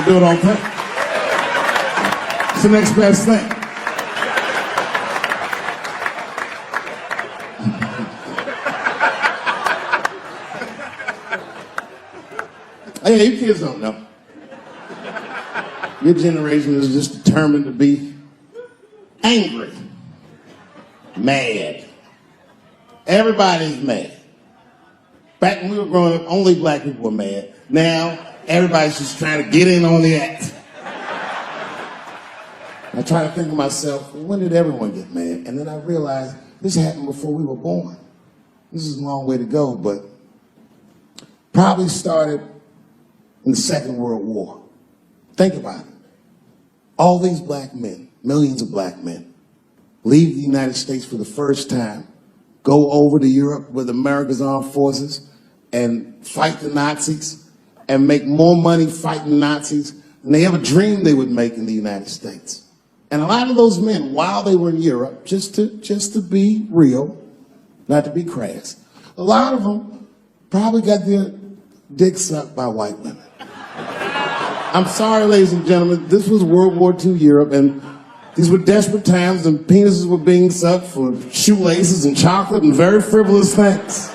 I do it all the time. It's the next best thing. Hey, you kids don't know. Your generation is just determined to be angry, mad. Everybody's mad. Back when we were growing up, only black people were mad. Now, everybody's just trying to get in on the act. I try to think to myself, when did everyone get mad? And then I realized this happened before we were born. This is a long way to go, but probably started in the Second World War. Think about it. All these black men, millions of black men, leave the United States for the first time, go over to Europe with America's armed forces and fight the Nazis and make more money fighting Nazis than they ever dreamed they would make in the United States. And a lot of those men, while they were in Europe, just to be real, not to be crass, a lot of them probably got their dick sucked by white women. I'm sorry, ladies and gentlemen, this was World War II Europe, and these were desperate times, and penises were being sucked for shoelaces and chocolate and very frivolous things.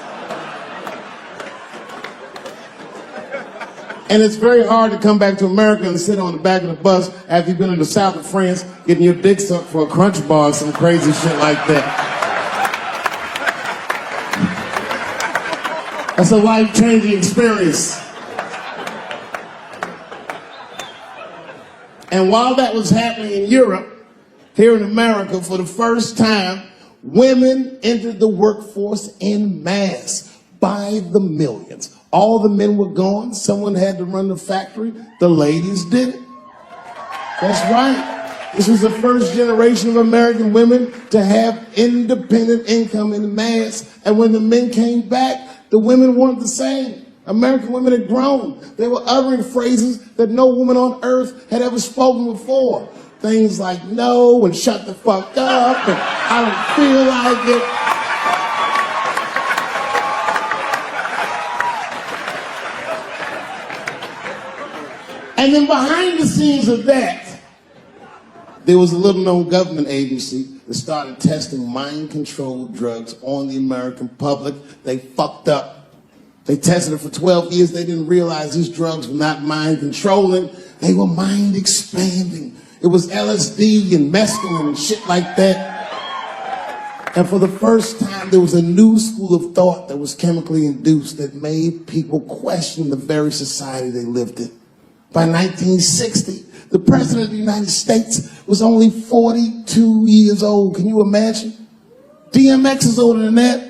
And it's very hard to come back to America and sit on the back of the bus after you've been in the south of France getting your dick sucked for a Crunch Bar or some crazy shit like that. That's a life-changing experience. And while that was happening in Europe, here in America, for the first time, women entered the workforce en masse by the millions. All the men were gone. Someone had to run the factory. The ladies did it. That's right. This was the first generation of American women to have independent income en masse. And when the men came back, the women weren't the same. American women had grown. They were uttering phrases that no woman on earth had ever spoken before. Things like no and shut the fuck up and I don't feel like it. And then behind the scenes of that, there was a little known government agency that started testing mind-controlled drugs on the American public. They fucked up. They tested it for 12 years. They didn't realize these drugs were not mind-controlling. They were mind-expanding. It was LSD and mescaline and shit like that. And for the first time, there was a new school of thought that was chemically induced that made people question the very society they lived in. By 1960, the President of the United States was only 42 years old. Can you imagine? DMX is older than that.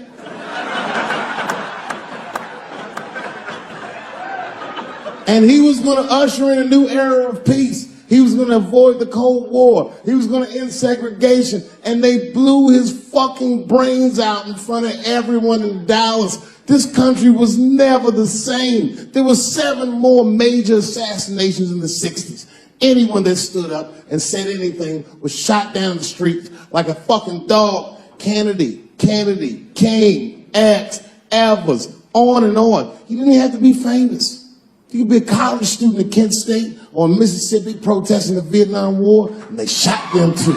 And he was going to usher in a new era of peace. He was going to avoid the Cold War. He was going to end segregation. And they blew his fucking brains out in front of everyone in Dallas. This country was never the same. There were 7 more major assassinations in the 60s. Anyone that stood up and said anything was shot down the street like a fucking dog. Kennedy, King, X, Evers, on and on. You didn't have to be famous. You could be a college student at Kent State or Mississippi protesting the Vietnam War, and they shot them too.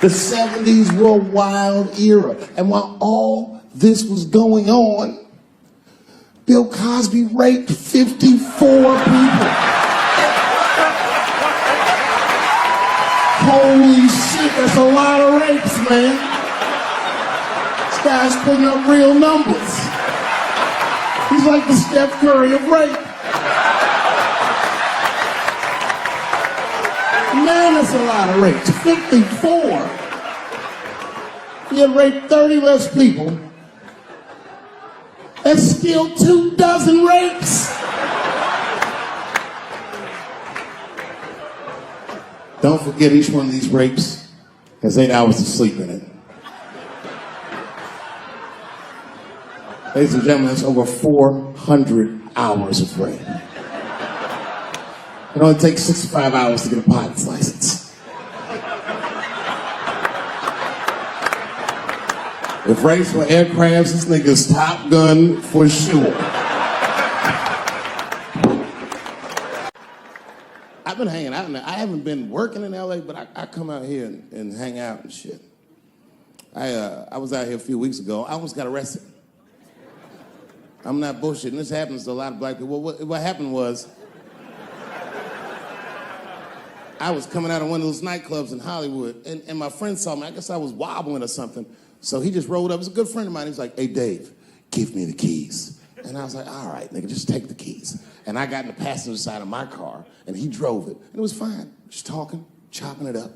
The 70s were a wild era. And while all this was going on, Bill Cosby raped 54 people. Holy shit, that's a lot of rapes, man. This guy's putting up real numbers. He's like the Steph Curry of rape. Man, that's a lot of rapes. 54. He had raped 30 less people. That's still 24 rapes. Don't forget, each one of these rapes has 8 hours of sleep in it. Ladies and gentlemen, that's over 400 hours of rape. It only takes 65 hours to get a pilot's license. If rapes were aircrafts, this nigga's Top Gun for sure. I've been hanging out. I haven't been working in LA, but I come out here and hang out and shit. I was out here a few weeks ago. I almost got arrested. I'm not bullshitting. This happens to a lot of black people. What happened was, I was coming out of one of those nightclubs in Hollywood, and my friend saw me. I guess I was wobbling or something. So he just rolled up. He's a good friend of mine. He's like, hey, Dave, give me the keys. And I was like, all right, nigga, just take the keys. And I got in the passenger side of my car, and he drove it. And it was fine. Just talking, chopping it up.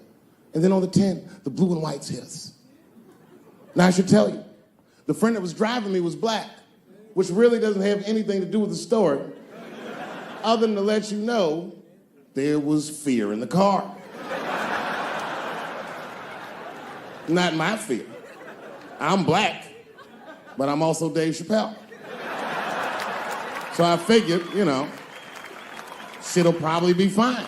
And then on the 10, the blue and whites hit us. Now, I should tell you, the friend that was driving me was black, which really doesn't have anything to do with the story, other than to let you know there was fear in the car. Not my fear. I'm black, but I'm also Dave Chappelle. So I figured, you know, shit'll probably be fine.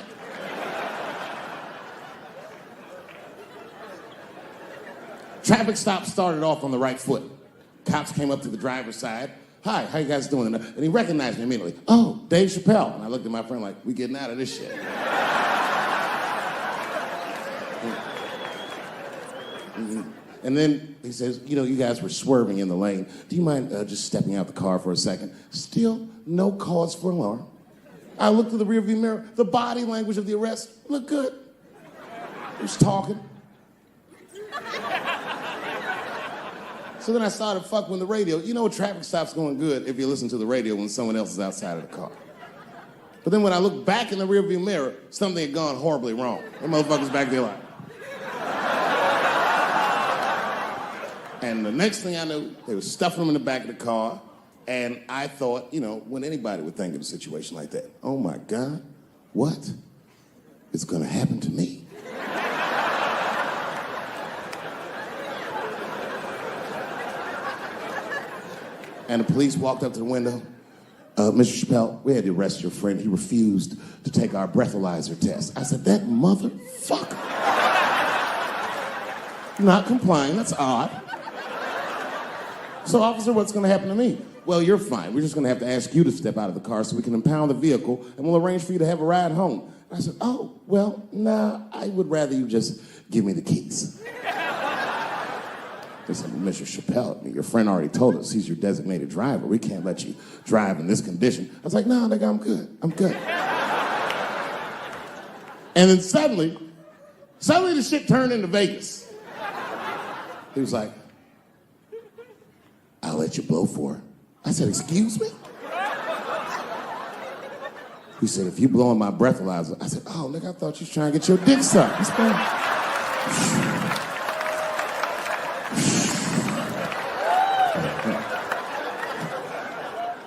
Traffic stop started off on the right foot. Cops came up to the driver's side. Hi, how you guys doing? And he recognized me immediately. Oh, Dave Chappelle. And I looked at my friend like, we getting out of this shit. And then he says, you know, you guys were swerving in the lane. Do you mind just stepping out the car for a second? Still no cause for alarm. I looked through the rearview mirror. The body language of the arrest looked good. He was talking. So then I started fucking with the radio. You know, a traffic stop's going good if you listen to the radio when someone else is outside of the car. But then when I looked back in the rearview mirror, something had gone horribly wrong. The motherfucker's back there like. And the next thing I knew, they were stuffing him in the back of the car. And I thought, you know, when anybody would think of a situation like that, oh my God, what is gonna happen to me? And the police walked up to the window. Mr. Chappelle, we had to arrest your friend. He refused to take our breathalyzer test. I said, that motherfucker. Not complying, that's odd. So, officer, what's gonna happen to me? Well, you're fine. We're just gonna have to ask you to step out of the car so we can impound the vehicle and we'll arrange for you to have a ride home. I said, oh, well, nah, I would rather you just give me the keys. They said, well, Mr. Chappelle, your friend already told us he's your designated driver. We can't let you drive in this condition. I was like, no, nigga, I'm good. I'm good. And then suddenly the shit turned into Vegas. He was like, I'll let you blow for it. I said, excuse me? He said, if you blow on my breathalyzer. I said, oh, nigga, I thought you was trying to get your dick sucked. What's going on?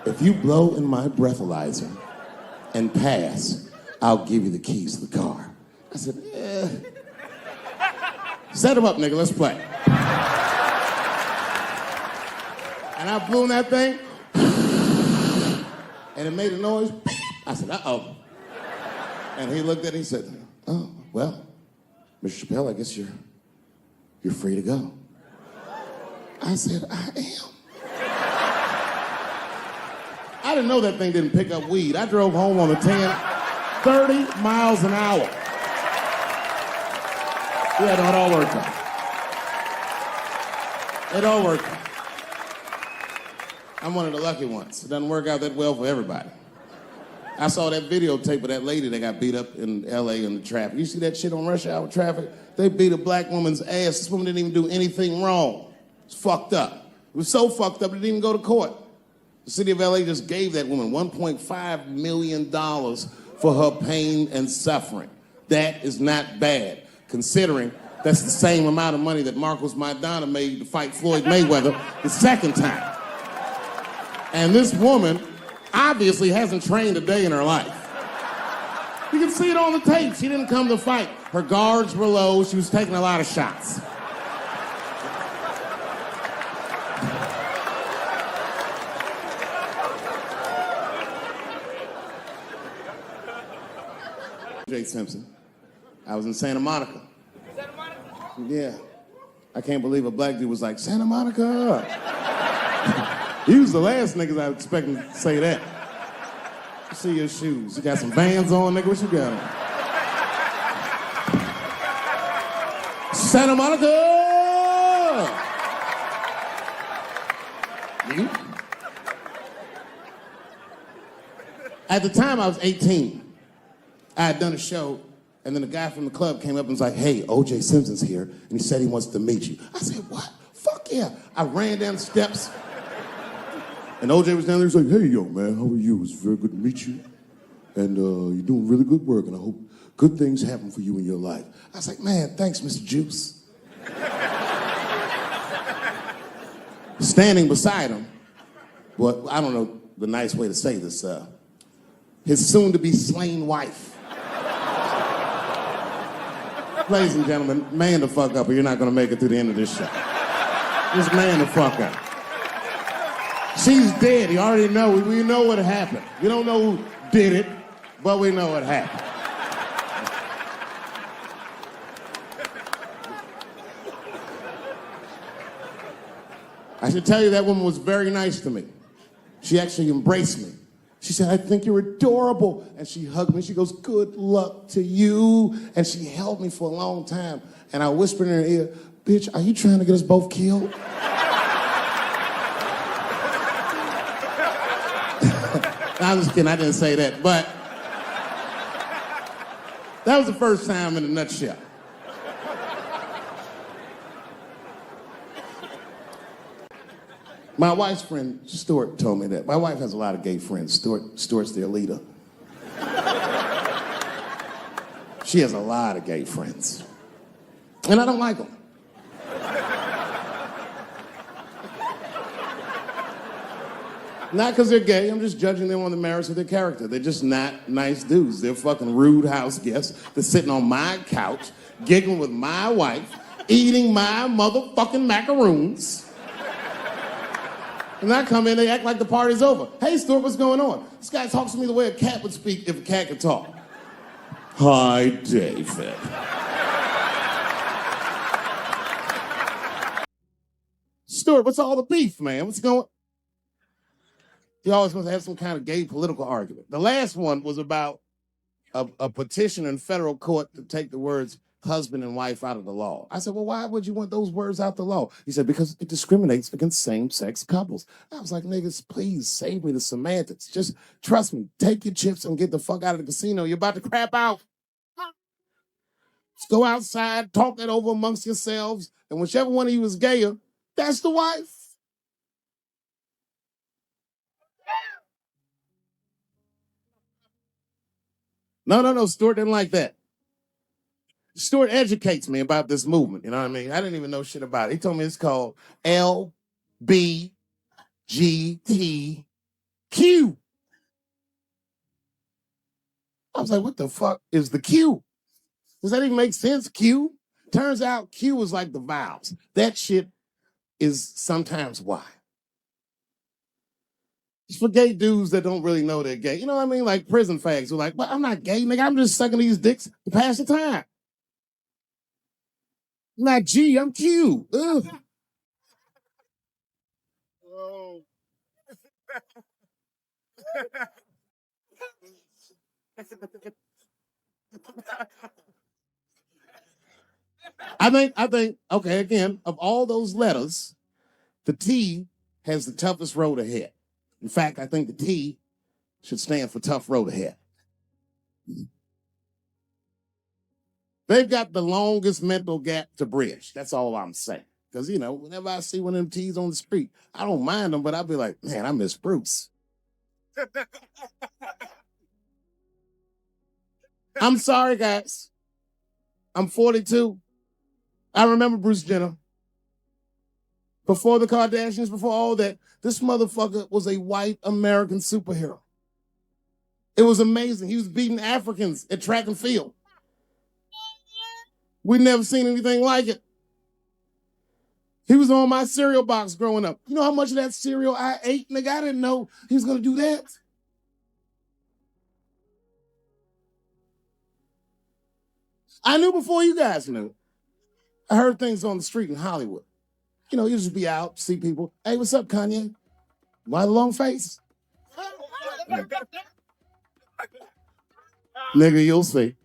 If you blow in my breathalyzer and pass, I'll give you the keys to the car. I said, Set him up, nigga, let's play. And I blew in that thing, and it made a noise. I said, uh-oh. And he looked at it, he said, oh, well, Mr. Chappelle, I guess you're free to go. I said, I am. I didn't know that thing didn't pick up weed. I drove home on the 10, 30 miles an hour. Yeah, no, it all worked out. It all worked out. I'm one of the lucky ones. It doesn't work out that well for everybody. I saw that videotape of that lady that got beat up in LA in the traffic. You see that shit on rush hour traffic? They beat a black woman's ass. This woman didn't even do anything wrong. It's fucked up. It was so fucked up it didn't even go to court. The city of LA just gave that woman $1.5 million for her pain and suffering. That is not bad, considering that's the same amount of money that Marcos Maidana made to fight Floyd Mayweather the second time. And this woman obviously hasn't trained a day in her life. You can see it on the tape. She didn't come to fight. Her guards were low. She was taking a lot of shots. Jay Simpson. I was in Santa Monica. Santa Monica? Yeah. I can't believe a black dude was like, Santa Monica. He was the last niggas I was expecting to say that. See your shoes. You got some Vans on, nigga? What you got on? Santa Monica! You? At the time, I was 18. I had done a show, and then a guy from the club came up and was like, hey, O.J. Simpson's here, and he said he wants to meet you. I said, what? Fuck yeah. I ran down the steps, and O.J. was down there. He was like, hey, yo, man, how are you? It's very good to meet you, and you're doing really good work, and I hope good things happen for you in your life. I was like, man, thanks, Mr. Juice. Standing beside him, well, I don't know the nice way to say this, his soon-to-be slain wife. Ladies and gentlemen, man the fuck up or you're not gonna make it through the end of this show. Just man the fuck up. She's dead, you already know, we know what happened. We don't know who did it, but we know what happened. I should tell you that woman was very nice to me. She actually embraced me. She said, I think you're adorable. And she hugged me. She goes, good luck to you. And she held me for a long time. And I whispered in her ear, bitch, are you trying to get us both killed? I was just kidding. I didn't say that. But that was the first time in a nutshell. My wife's friend, Stuart, told me that. My wife has a lot of gay friends. Stuart's their leader. She has a lot of gay friends. And I don't like them. Not because they're gay, I'm just judging them on the merits of their character. They're just not nice dudes. They're fucking rude house guests. They're sitting on my couch, giggling with my wife, eating my motherfucking macaroons. And I come in, they act like the party's over. Hey, Stuart, what's going on? This guy talks to me the way a cat would speak if a cat could talk. Hi, David. Stuart, what's all the beef, man? What's going on? He always wants to have some kind of gay political argument. The last one was about a petition in federal court to take the words husband and wife out of the law. I said, well, why would you want those words out the law? He said, because it discriminates against same-sex couples. I was like, niggas, please save me the semantics. Just trust me. Take your chips and get the fuck out of the casino. You're about to crap out. Just go outside, talk that over amongst yourselves, and whichever one of you is gayer, that's the wife. No, Stuart didn't like that. Stuart educates me about this movement, you know what I mean? I didn't even know shit about it. He told me it's called LBGTQ. I was like, what the fuck is the Q? Does that even make sense, Q? Turns out Q is like the vowels. That shit is sometimes Y. It's for gay dudes that don't really know they're gay. You know what I mean? Like prison fags who are like, well, I'm not gay, nigga. I'm just sucking these dicks to pass the time. I'm not G, I'm Q. Ugh. Oh. I think, okay, again, of all those letters, the T has the toughest road ahead. In fact, I think the T should stand for tough road ahead. They've got the longest mental gap to bridge. That's all I'm saying. Because, you know, whenever I see one of them T's on the street, I don't mind them, but I'll be like, man, I miss Bruce. I'm sorry, guys. I'm 42. I remember Bruce Jenner. Before the Kardashians, before all that, this motherfucker was a white American superhero. It was amazing. He was beating Africans at track and field. We'd never seen anything like it. He was on my cereal box growing up. You know how much of that cereal I ate, nigga? I didn't know he was going to do that. I knew before you guys knew. I heard things on the street in Hollywood. You know, you just be out, see people. Hey, what's up, Kanye? Why the long face? Nigga, you'll see.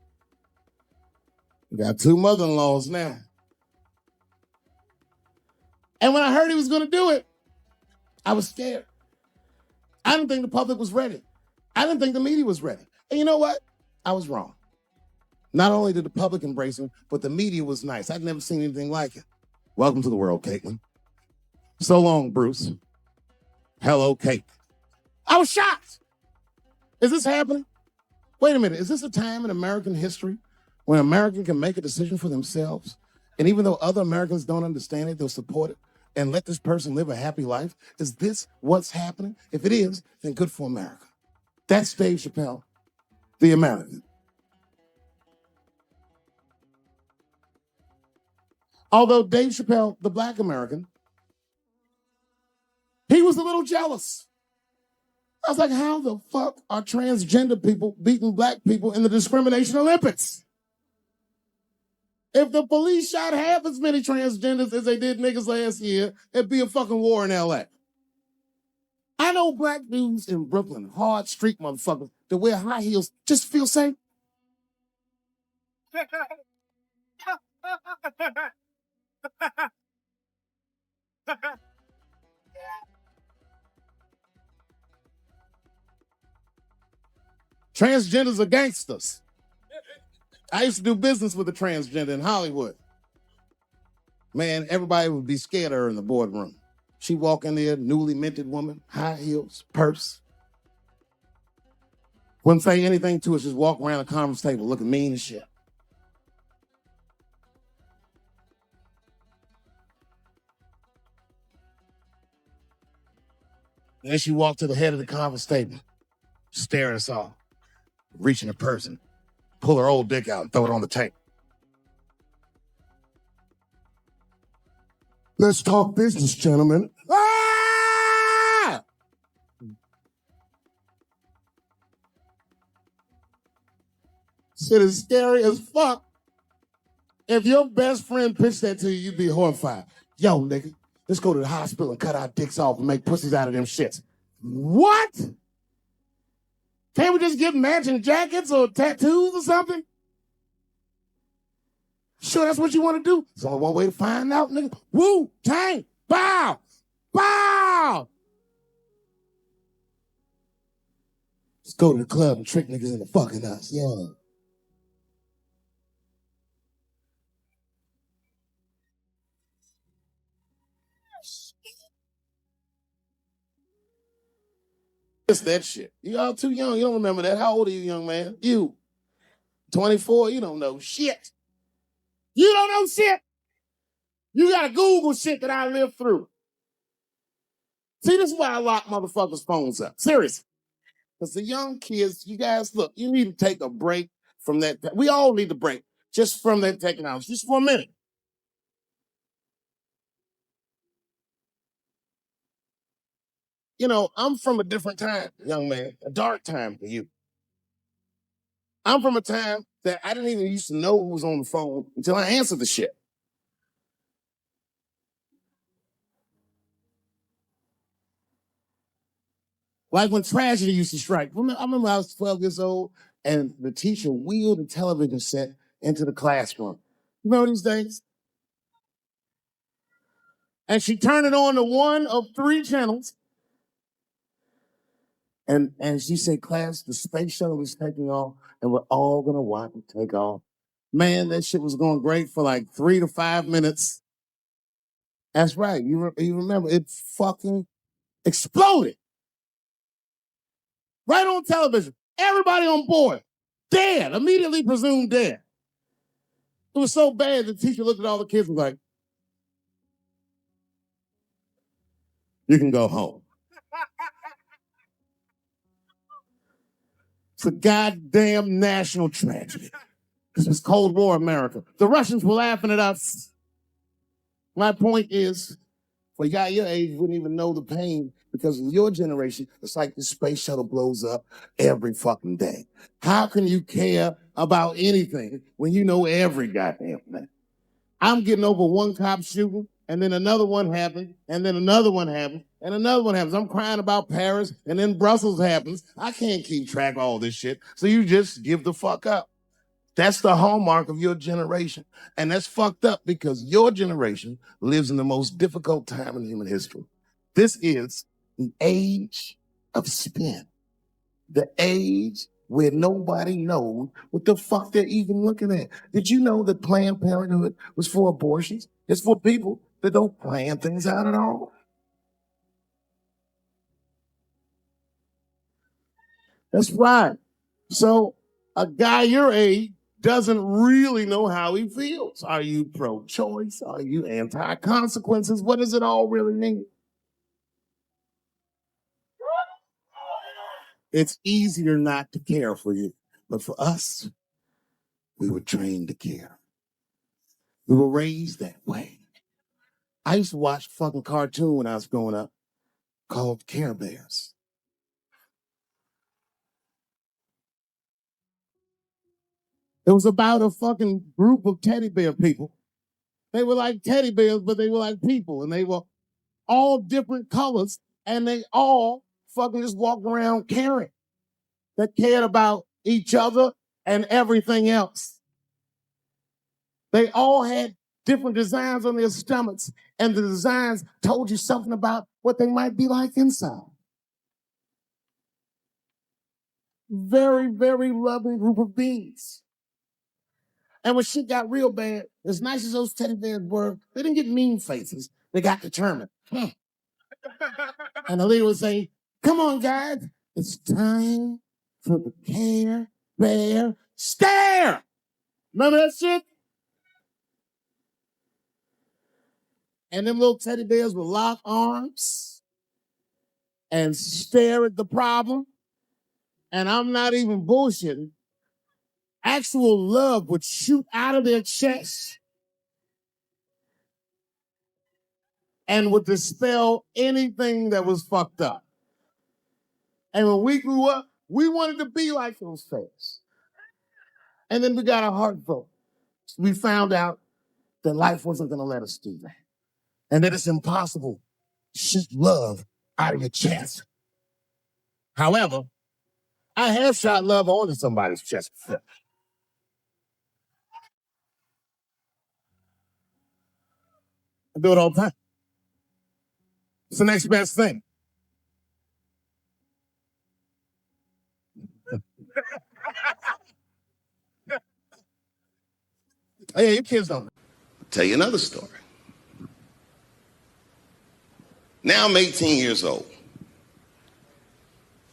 We got two mother-in-laws now. And when I heard he was going to do it, I was scared. I didn't think the public was ready. I didn't think the media was ready. And you know what? I was wrong. Not only did the public embrace him, but the media was nice. I'd never seen anything like it. Welcome to the world, Caitlin. So long, Bruce. Hello, Kate. I was shocked. Is this happening? Wait a minute. Is this a time in American history when an American can make a decision for themselves? And even though other Americans don't understand it, they'll support it and let this person live a happy life? Is this what's happening? If it is, then good for America. That's Dave Chappelle, the American. Although Dave Chappelle, the Black American, he was a little jealous. I was like, how the fuck are transgender people beating black people in the discrimination Olympics? If the police shot half as many transgenders as they did niggas last year, it'd be a fucking war in LA. I know black dudes in Brooklyn, hard street motherfuckers, that wear high heels just feel safe. Transgenders are gangsters. I used to do business with a transgender in Hollywood. Man, everybody would be scared of her in the boardroom. She'd walk in there, newly minted woman, high heels, purse. Wouldn't say anything to us, just walk around the conference table looking mean as shit. Then she walked to the head of the conference table, stare at us all, reach in her purse and pull her old dick out and throw it on the table. Let's talk business, gentlemen. Ah! Shit is scary as fuck. If your best friend pitched that to you, you'd be horrified. Yo, nigga, let's go to the hospital and cut our dicks off and make pussies out of them shits. What? Can't we just get matching jackets or tattoos or something? Sure, that's what you want to do? There's only one way to find out, nigga. Woo, tang, bow, bow. Let's go to the club and trick niggas into fucking us, yeah. It's that shit. You all too young. You don't remember that. How old are you, young man? You. 24, you don't know shit. You don't know shit. You gotta Google shit that I lived through. See, this is why I lock motherfuckers' phones up. Seriously. Because the young kids, you guys, look, you need to take a break from that. We all need to break just from that technology, just for a minute. You know, I'm from a different time, young man, a dark time for you. I'm from a time that I didn't even used to know who was on the phone until I answered the shit. Like when tragedy used to strike. I remember I was 12 years old and the teacher wheeled a television set into the classroom. You remember these days? And she turned it on to one of three channels. And she said, class, the space shuttle is taking off and we're all gonna watch it take off. Man, that shit was going great for like 3 to 5 minutes. That's right. You remember, it fucking exploded. Right on television. Everybody on board. Dead. Immediately presumed dead. It was so bad the teacher looked at all the kids and was like, you can go home. It's a goddamn national tragedy. This is Cold War America. The Russians were laughing at us. My point is, for a guy your age wouldn't even know the pain because in your generation, it's like the space shuttle blows up every fucking day. How can you care about anything when you know every goddamn thing? I'm getting over one cop shooting, and then another one happened, and then another one happened, and another one happens. I'm crying about Paris, and then Brussels happens. I can't keep track of all this shit, so you just give the fuck up. That's the hallmark of your generation. And that's fucked up because your generation lives in the most difficult time in human history. This is the age of spin. The age where nobody knows what the fuck they're even looking at. Did you know that Planned Parenthood was for abortions? It's for people that don't plan things out at all. That's right. So a guy your age doesn't really know how he feels. Are you pro-choice? Are you anti-consequences? What does it all really mean? It's easier not to care for you. But for us, we were trained to care. We were raised that way. I used to watch a fucking cartoon when I was growing up called Care Bears. It was about a fucking group of teddy bear people. They were like teddy bears, but they were like people, and they were all different colors, and they all fucking just walked around caring. They cared about each other and everything else. They all had different designs on their stomachs, and the designs told you something about what they might be like inside. Very, very loving group of beings. And when shit got real bad, as nice as those teddy bears were, they didn't get mean faces. They got determined. And the leader would say, "Come on, guys, it's time for the Care Bear Stare." Remember that shit? And them little teddy bears would lock arms and stare at the problem. And I'm not even bullshitting. Actual love would shoot out of their chest and would dispel anything that was fucked up. And when we grew up, we wanted to be like those things. And then we got our heart broke. We found out that life wasn't going to let us do that. And that it's impossible to shoot love out of your chest. However, I have shot love onto somebody's chest before. I do it all the time. It's the next best thing. Oh, yeah, your kids don't. I'll tell you another story. Now I'm 18 years old.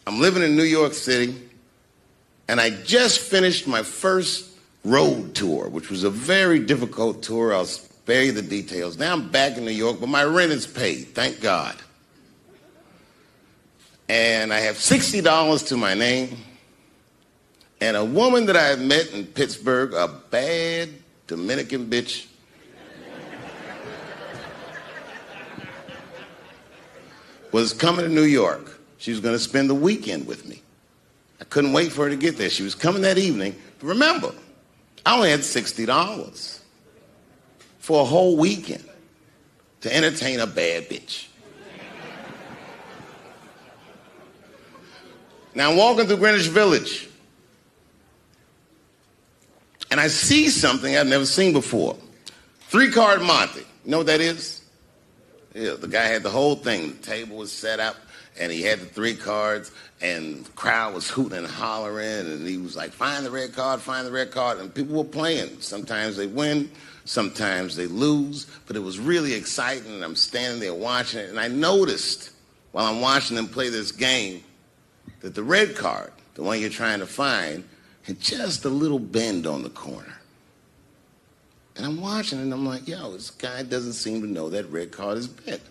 I'm living in New York City, and I just finished my first road tour, which was a very difficult tour. I'll spare you the details. Now I'm back in New York, but my rent is paid, thank God. And I have $60 to my name, and a woman that I had met in Pittsburgh, a bad Dominican bitch, was coming to New York. She was going to spend the weekend with me. I couldn't wait for her to get there. She was coming that evening. But remember, I only had $60 for a whole weekend to entertain a bad bitch. Now I'm walking through Greenwich Village, and I see something I've never seen before. 3-card Monte. You know what that is? Yeah, the guy had the whole thing. The table was set up, and he had the 3 cards, and the crowd was hooting and hollering, and he was like, "Find the red card, find the red card," and people were playing. Sometimes they win, sometimes they lose, but it was really exciting, and I'm standing there watching it, and I noticed while I'm watching them play this game that the red card, the one you're trying to find, had just a little bend on the corner. And I'm watching it, and I'm like, yo, this guy doesn't seem to know that red card is bent.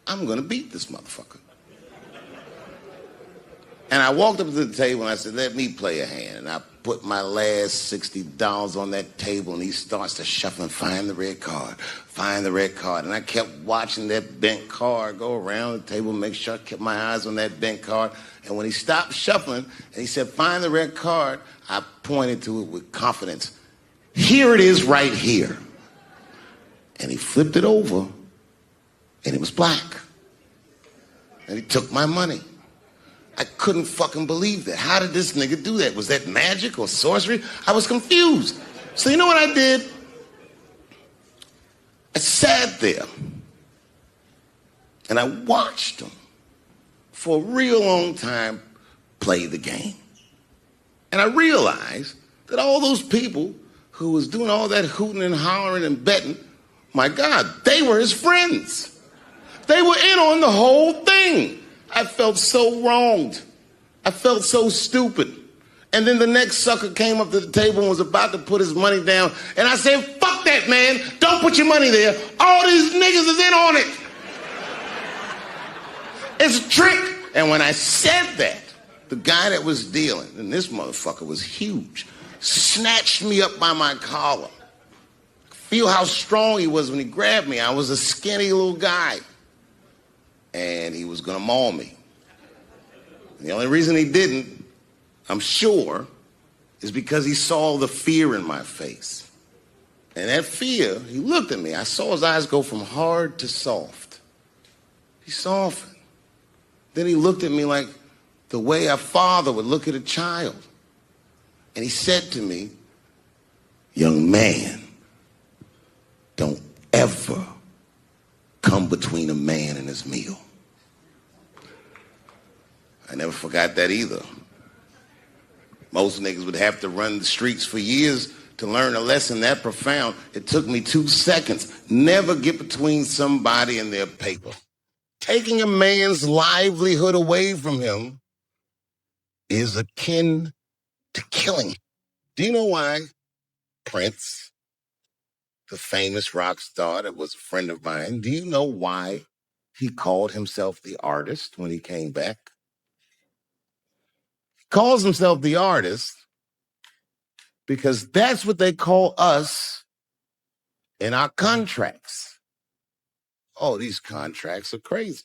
I'm going to beat this motherfucker. And I walked up to the table, and I said, "Let me play a hand." And I put my last $60 on that table, and he starts to shuffle and find the red card, find the red card. And I kept watching that bent card go around the table, make sure I kept my eyes on that bent card. And when he stopped shuffling, and he said, "Find the red card," I pointed to it with confidence. "Here it is right here." And he flipped it over, and it was black. And he took my money. I couldn't fucking believe that. How did this nigga do that? Was that magic or sorcery? I was confused. So you know what I did? I sat there and I watched him for a real long time play the game. And I realized that all those people who was doing all that hooting and hollering and betting, my God, they were his friends. They were in on the whole thing. I felt so wronged. I felt so stupid. And then the next sucker came up to the table and was about to put his money down. And I said, fuck that, man. Don't put your money there. All these niggas is in on it. It's a trick. And when I said that, the guy that was dealing, and this motherfucker was huge, snatched me up by my collar. Feel how strong he was when he grabbed me. I was a skinny little guy. And he was gonna maul me. And the only reason he didn't, I'm sure, is because he saw the fear in my face. And that fear, he looked at me. I saw his eyes go from hard to soft. He softened. Then he looked at me like the way a father would look at a child. And he said to me, young man, don't ever come between a man and his meal. I never forgot that either. Most niggas would have to run the streets for years to learn a lesson that profound. It took me 2 seconds. Never get between somebody and their paper. Taking a man's livelihood away from him is akin to killing. Do you know why Prince, the famous rock star that was a friend of mine, do you know why he called himself the artist when he came back? He calls himself the artist because that's what they call us in our contracts. Oh, these contracts are crazy.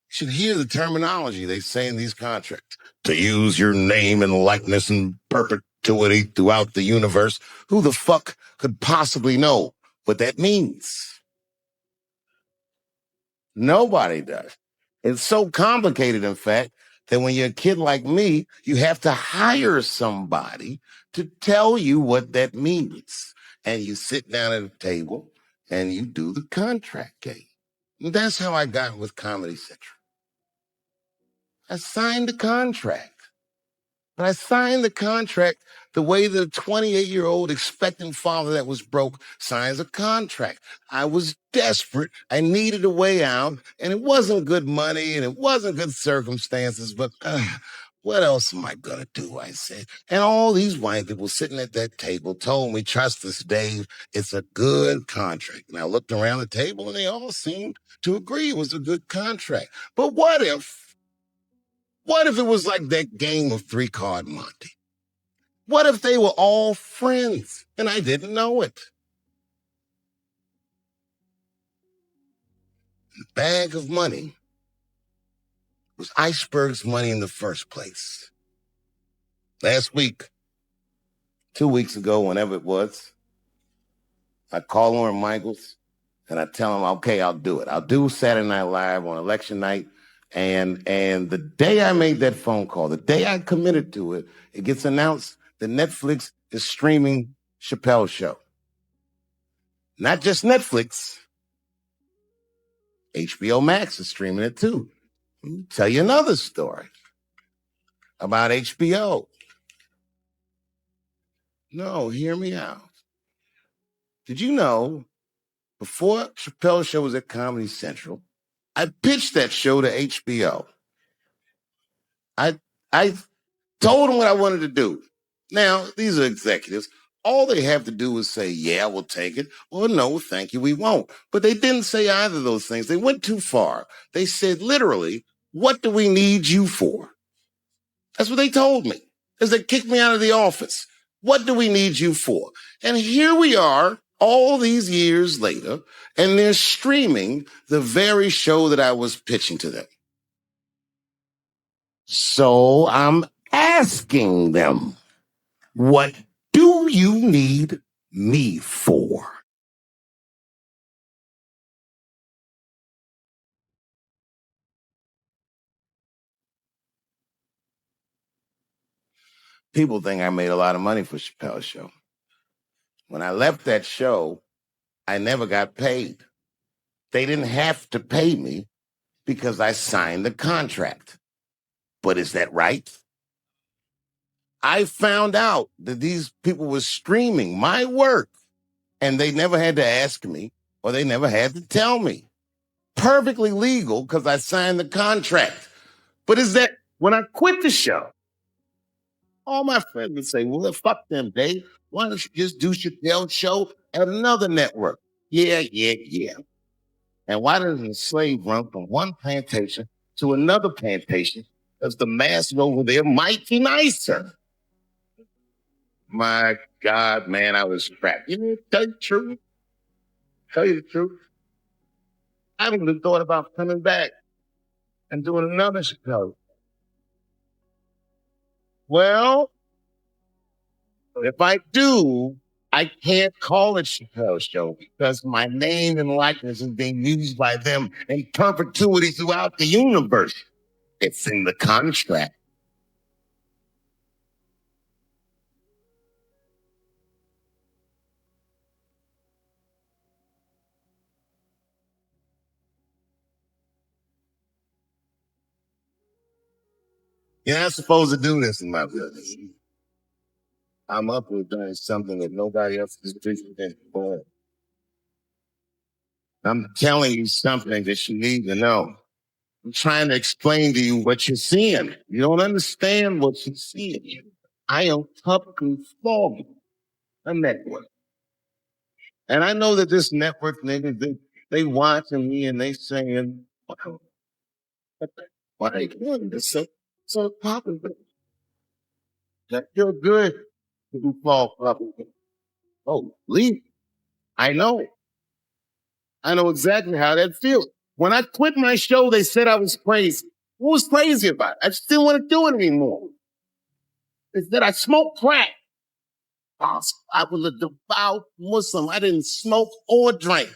You should hear the terminology they say in these contracts. To use your name and likeness in perpetuity throughout the universe. Who the fuck could possibly know what that means? Nobody does. It's so complicated, in fact, that when you're a kid like me, you have to hire somebody to tell you what that means. And you sit down at a table and you do the contract game. And that's how I got with Comedy Central. I signed the contract. But I signed the contract the way that a 28-year-old expectant father that was broke signs a contract. I was desperate. I needed a way out, and it wasn't good money, and it wasn't good circumstances, but what else am I going to do, I said. And all these white people sitting at that table told me, trust us, Dave, it's a good contract. And I looked around the table, and they all seemed to agree it was a good contract. But what if it was like that game of 3-Card Monte? What if they were all friends and I didn't know it? The bag of money was Iceberg's money in the first place. Last week, 2 weeks ago, whenever it was, I call Lauren Michaels and I tell him, okay, I'll do it. I'll do Saturday Night Live on election night. And the day I made that phone call, the day I committed to it, it gets announced that Netflix is streaming Chappelle's show. Not just Netflix, HBO Max is streaming it too. Let me tell you another story about HBO. No, hear me out. Did you know, before Chappelle's show was at Comedy Central, I pitched that show to HBO. I told them what I wanted to do. Now, these are executives. All they have to do is say, yeah, we'll take it, or no, thank you, we won't. But they didn't say either of those things. They went too far. They said, literally, what do we need you for? That's what they told me, as they kicked me out of the office. What do we need you for? And here we are, all these years later, and they're streaming the very show that I was pitching to them. So I'm asking them, what do you need me for? People think I made a lot of money for Chappelle's show. When I left that show, I never got paid. They didn't have to pay me because I signed the contract. But is that right? I found out that these people were streaming my work and they never had to ask me or they never had to tell me. Perfectly legal because I signed the contract. But is that when I quit the show, all my friends would say, well, fuck them, Dave. Why don't you just do Chappelle's show at another network? Yeah. And why doesn't a slave run from one plantation to another plantation? Because the master over there might be nicer. My God, man, I was trapped. You know, tell you the truth. Tell you the truth. I haven't even thought about coming back and doing another show. Well, if I do, I can't call it Chappelle's Show because my name and likeness is being used by them in perpetuity throughout the universe. It's in the contract. You're not supposed to do this in my business. I'm up with doing something that nobody else is doing before. I'm telling you something that you need to know. I'm trying to explain to you what you're seeing. You don't understand what you're seeing. I am publicly flogging a network. And I know that this network nigga, they watching me and they saying, why they doing this so popular? That feel good to be called public. Oh, leave. I know. I know exactly how that feels. When I quit my show, they said I was crazy. What was crazy about it? I just didn't want to do it anymore. They said I smoked crack. I was a devout Muslim. I didn't smoke or drink.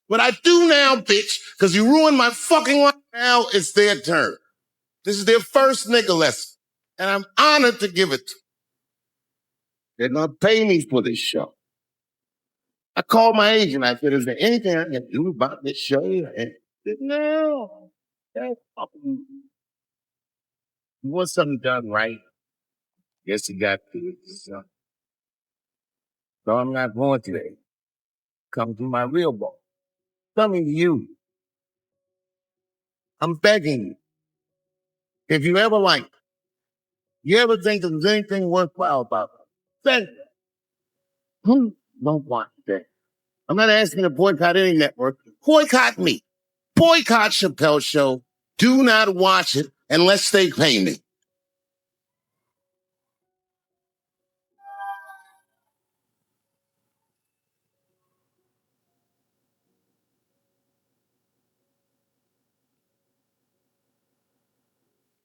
But I do now, bitch, because you ruined my fucking life. Now it's their turn. This is their first nigga lesson. And I'm honored to give it to them. They're going to pay me for this show. I called my agent. I said, is there anything I can do about this show? And he said, no. You want something done right? Guess you got to do it yourself. So I'm not going today. Come to my real boss. Coming to you. I'm begging you. If you ever like, you ever think there's anything worthwhile about it, say, don't watch that. I'm not asking to boycott any network. Boycott me. Boycott Chappelle's show. Do not watch it unless they pay me.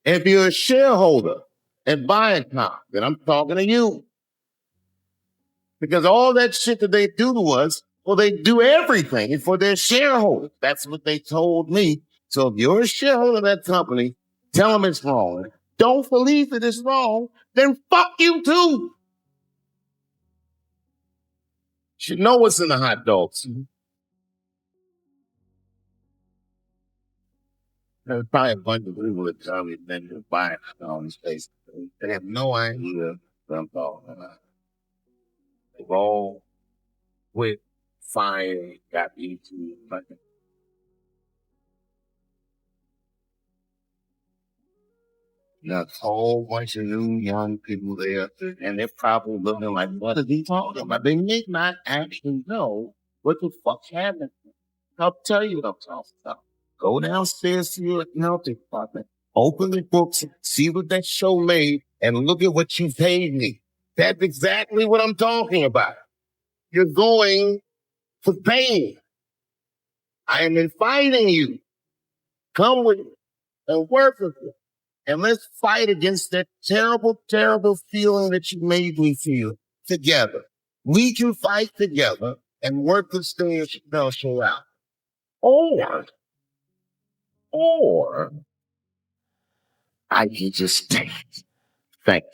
If you're a shareholder at Viacom, then I'm talking to you. Because all that shit that they do to us, well, they do everything for their shareholders. That's what they told me. So if you're a shareholder of that company, tell them it's wrong. Don't believe that it's wrong, then fuck you too. You should know what's in the hot dogs. There's probably a bunch of people that tell me that they're buying on this place. They have no idea what I'm talking about. They've all quit, fired, got YouTube. There's a whole bunch of new young people there, and they're probably looking like, what is he talking about? They may not actually know what the fuck's happening. I'll tell you what I'm talking about. Go downstairs to your health department, open the books, see what that show made, and look at what you paid me. That's exactly what I'm talking about. You're going for pain. I am inviting you. Come with me and work with me. And let's fight against that terrible, terrible feeling that you made me feel together. We can fight together and work this thing show out. Or I can just take it. Thank you.